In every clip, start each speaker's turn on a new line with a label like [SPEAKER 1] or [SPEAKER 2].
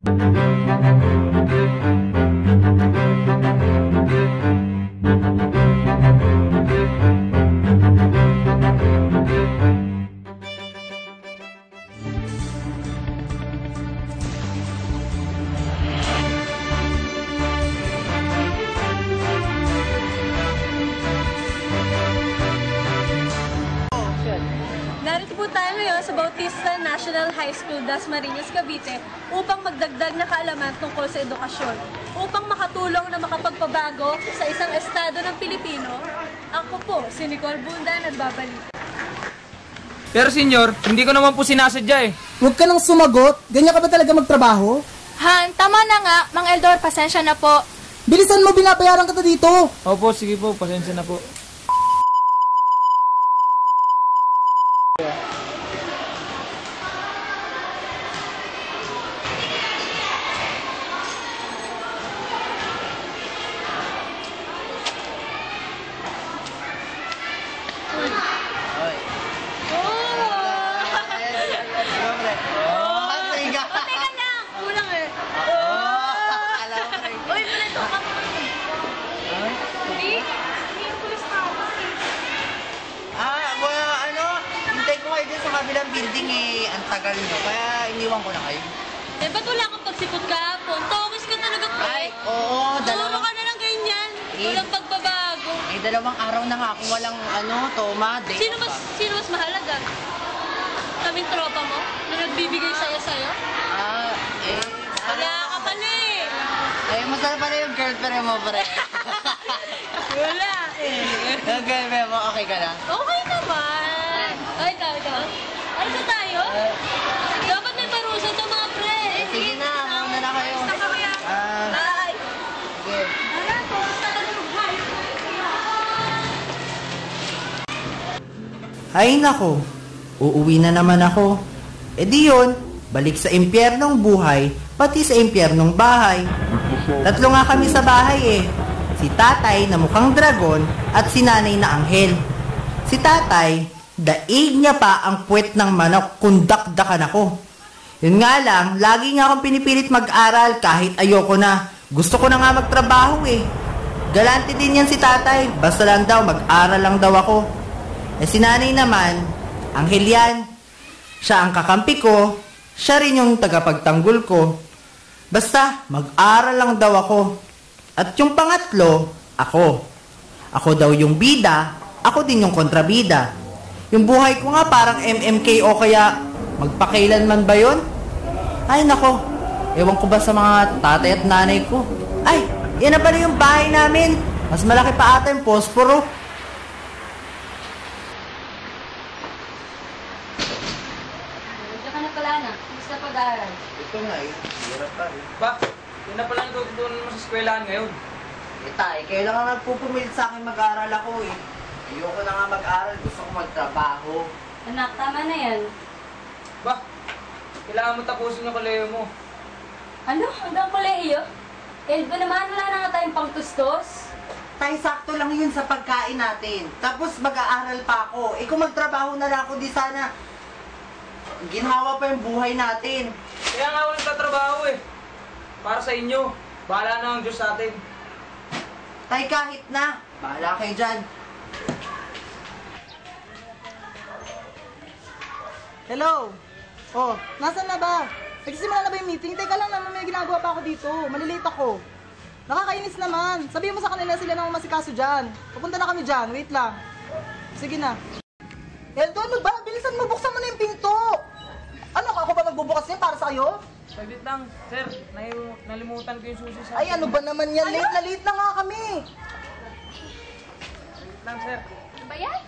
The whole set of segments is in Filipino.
[SPEAKER 1] Narito po tayo ngayon sa Bautista National High School, Dasmariñas, Cavite upang magdagdag na kaalaman tungkol sa edukasyon. Upang makatulong na makapagpabago sa isang estado ng Pilipino, ako po, si Nicole Bunda, nagbabalik.
[SPEAKER 2] Pero senyor, hindi ko naman po sinasadya eh.
[SPEAKER 3] Huwag ka nang sumagot. Ganyan ka ba talaga magtrabaho?
[SPEAKER 4] Han, tama na nga. Mang Eldor, pasensya na po.
[SPEAKER 3] Bilisan mo, binabayaran kita dito.
[SPEAKER 2] Opo, sige po, pasensya na po.
[SPEAKER 5] Sa kabilang building eh, ang tagal nyo, kaya iniwan ko na kayo.
[SPEAKER 1] Eh, ba't wala kang pagsipot kahapon? Tokis ka talaga, pre.
[SPEAKER 5] Ay, oo,
[SPEAKER 1] Tumawa ka na lang ganyan. Walang pagbabago.
[SPEAKER 5] Eh, 2 araw na nga ako walang, toma, day
[SPEAKER 1] Sino mas mahalaga? Kaming tropa mo? Na nagbibigay sa'yo?
[SPEAKER 5] Wala
[SPEAKER 1] ka pala eh.
[SPEAKER 5] Masarap pala yung girlfriend mo, pre.
[SPEAKER 1] Wala eh.
[SPEAKER 5] Yung girlfriend mo, okay ka na?
[SPEAKER 1] Okay naman. Ay, ikaw. Ano ba tayo? Dapat may parusa to mga pre.
[SPEAKER 5] Sige na, mauna na kayo.
[SPEAKER 1] Basta kami ah. Bye.
[SPEAKER 5] Sige.
[SPEAKER 1] Wala to. Basta ka na mag-hayop.
[SPEAKER 6] Ay nako, uuwi na naman ako. E di yun, balik sa impyernong buhay, pati sa impyernong bahay. 3 nga kami sa bahay eh. Si tatay na mukhang dragon at si nanay na anghel. Si tatay, daig niya pa ang puwet ng manok kung dakdakan ako. Yun nga lang, lagi nga akong pinipilit mag-aral kahit ayoko na. Gusto ko na nga magtrabaho eh. Galante din yan si tatay, basta lang daw mag-aral lang daw ako. Eh si nanay naman, anghel yan. Siya ang kakampi ko, siya rin yung tagapagtanggol ko. Basta mag-aral lang daw ako. At yung pangatlo, ako. Ako daw yung bida, ako din yung kontrabida. Yung buhay ko nga parang MMK o kaya magpakailanman ba yun? Ay nako, ewan ko ba sa mga tatay at nanay ko. Ay, yan na pala yung bahay namin. Mas malaki pa ata yung posporo.
[SPEAKER 4] Diyan ka na pala na. Basta pag-aaral.
[SPEAKER 5] Ito nga eh, hirap pa eh.
[SPEAKER 2] Ba, yun na pala yung tututunan mo sa eskwelahan ngayon.
[SPEAKER 5] Tay, kayo lang ang nagpupumilit sa akin mag-aaral ako eh. Ayoko na nga mag-aaral, gusto ko magtrabaho.
[SPEAKER 4] Anak, tama na yan.
[SPEAKER 2] Ba, kailangan mo tapusin yung koleyo mo.
[SPEAKER 4] Ano? Hanggang kolehiyo? Elba naman, wala na nga tayong pangtustos.
[SPEAKER 5] Tay, sakto lang yun sa pagkain natin. Tapos mag-aaral pa ako. Eh kung magtrabaho na lang ako, di sana ginhawa pa yung buhay natin.
[SPEAKER 2] Kaya nga ako nagtatrabaho eh. Para sa inyo, bahala na ang Diyos sa atin.
[SPEAKER 5] Tay, kahit na. Bahala kayo dyan.
[SPEAKER 3] Hello? Oh, nasan na ba? Nagsisimula na ba yung meeting? Teka lang naman, may ginagawa pa ako dito. Malilate ako. Nakakainis naman. Sabihin mo sa kanila sila nang masikaso dyan. Pupunta na kami dyan. Wait lang. Sige na. Eldo, ano ba? Bilisan mo, buksan mo na yung pinto. Ano, ako ba magbubukas niya para sa kayo?
[SPEAKER 2] Saglit lang, sir. Nalimutan ko yung susi sa...
[SPEAKER 3] Ay, ano ba naman yan? Late na nga kami.
[SPEAKER 2] Saglit lang, sir.
[SPEAKER 4] Ano ba yan?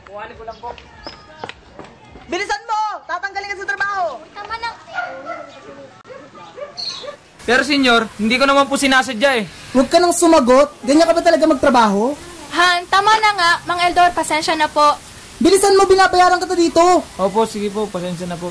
[SPEAKER 2] Kuhanin ko lang po.
[SPEAKER 3] Bilisan mo! Tatanggalin ka sa trabaho!
[SPEAKER 4] Tama na.
[SPEAKER 2] Pero senyor, hindi ko naman po sinasadya eh.
[SPEAKER 3] Huwag ka nang sumagot. Ganyan ka ba talaga magtrabaho?
[SPEAKER 4] Han, tama na nga. Mang Eldor, pasensya na po.
[SPEAKER 3] Bilisan mo, binabayaran kita dito.
[SPEAKER 2] Opo, sige po, pasensya na po.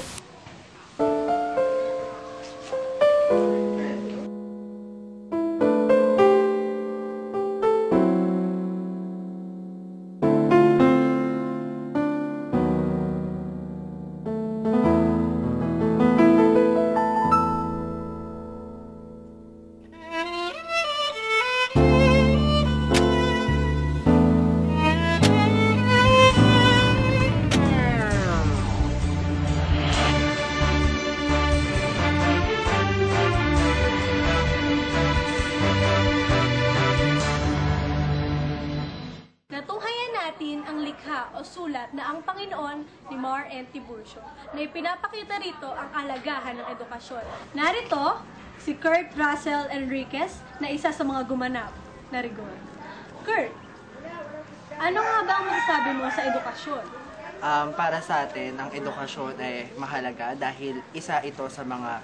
[SPEAKER 1] natin ang likha o sulat na ang Panginoon ni Mar N. Tiburcio na ipinapakita rito ang kalagahan ng edukasyon. Narito, si Kurt Russell Enriquez na isa sa mga gumanap na rigor. Kurt, ano nga ba ang masasabi mo sa edukasyon?
[SPEAKER 6] Para sa atin, ang edukasyon ay mahalaga dahil isa ito sa mga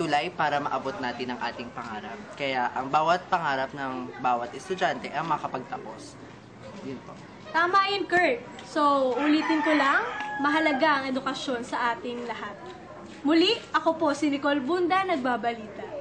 [SPEAKER 6] tulay para maabot natin ang ating pangarap. Kaya ang bawat pangarap ng bawat estudyante ay makapagtapos. Yun po.
[SPEAKER 1] Tama yun, Kurt. So, ulitin ko lang, mahalaga ang edukasyon sa ating lahat. Muli, ako po si Nicole Bunda, nagbabalita.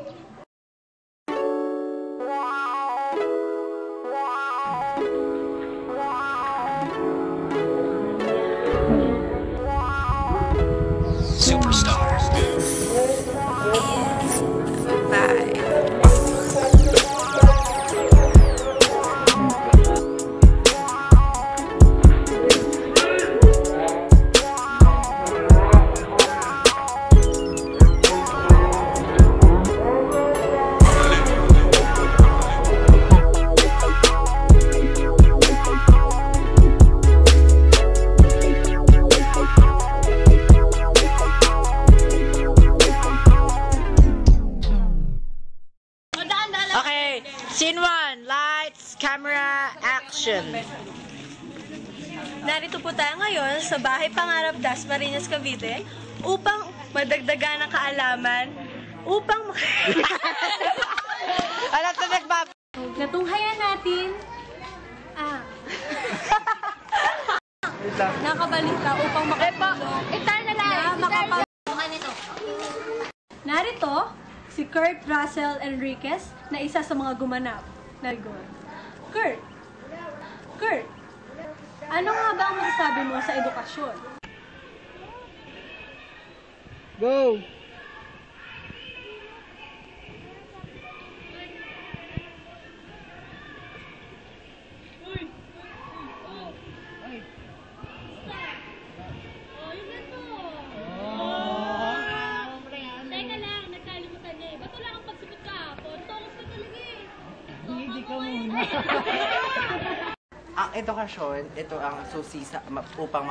[SPEAKER 7] Scene 1, lights, camera, action.
[SPEAKER 1] Narito po tayo ngayon sa Bahay Pangarap Dasmariñas, Cavite upang madagdagan ng kaalaman,
[SPEAKER 7] Alam na nagbab...
[SPEAKER 1] natunghayan natin nakabalita upang makatulong Narito, si Kurt Russell Enriquez na isa sa mga gumanap na rigor. Kurt, ano nga ba ang masasabi mo sa edukasyon?
[SPEAKER 3] Go!
[SPEAKER 4] Teka lang, nagkalimutan niya eh. Ba't wala kang pagsigot kahapon? Tokos ka talaga eh.
[SPEAKER 3] Hindi ka muna.
[SPEAKER 6] Ang edukasyon, ito ang susi upang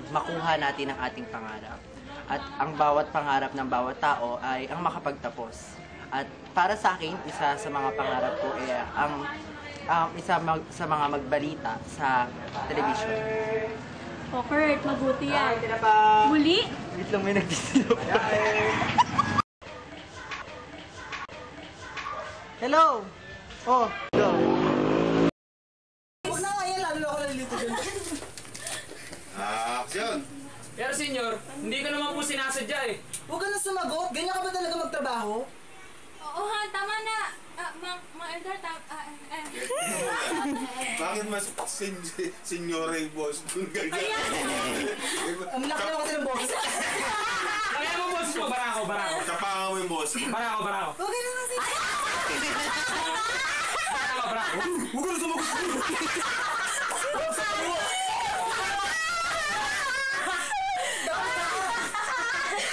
[SPEAKER 6] makuha natin ang ating pangarap. At ang bawat pangarap ng bawat tao ay ang makapagtapos. At para sa akin, isa sa mga pangarap ko ay sa mga magbalita sa television.
[SPEAKER 1] O Kurt, mabuti yan. Muli,
[SPEAKER 6] Wait lang, may nagdisilap.
[SPEAKER 3] Hello! Oh, hello. Huwag na ngayon, lalo ako nalilito dyan.
[SPEAKER 8] Action!
[SPEAKER 2] Pero senyor, hindi ko naman po sinasadya eh.
[SPEAKER 3] Huwag ka na sumagot. Ganyan ka ba talaga magtrabaho?
[SPEAKER 4] Oo ha, tama na. Elder,
[SPEAKER 8] Bakit mas senyora yung boss kung ganyan?
[SPEAKER 3] Ang laki naman kasi ng boses.
[SPEAKER 2] Kaya mo boss mo, barako.
[SPEAKER 8] Tapangan mo yung boss.
[SPEAKER 2] Barako.
[SPEAKER 3] Huwag ka na kasi.
[SPEAKER 2] Barako.
[SPEAKER 8] Huwag ka na sumagot!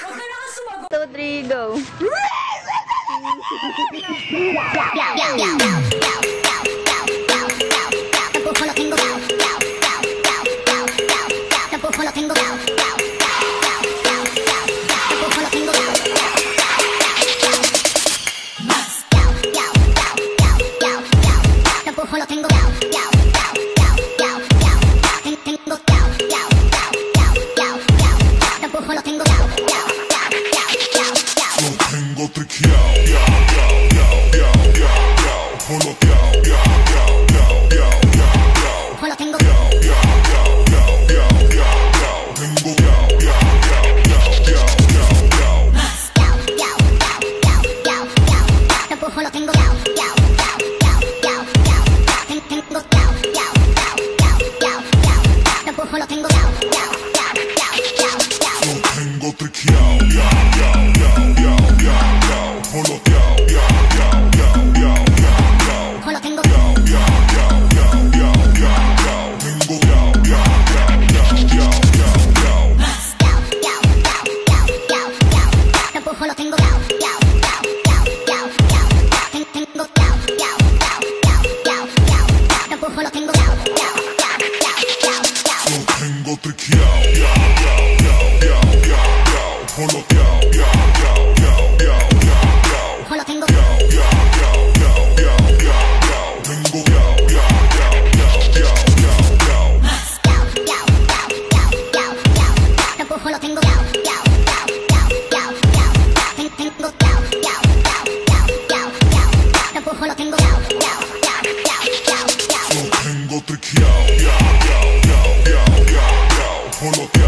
[SPEAKER 1] huwag ka na ka sumagot.
[SPEAKER 7] 2, 3, go.
[SPEAKER 9] Tengo triqueado,
[SPEAKER 8] triqueado. Con lo que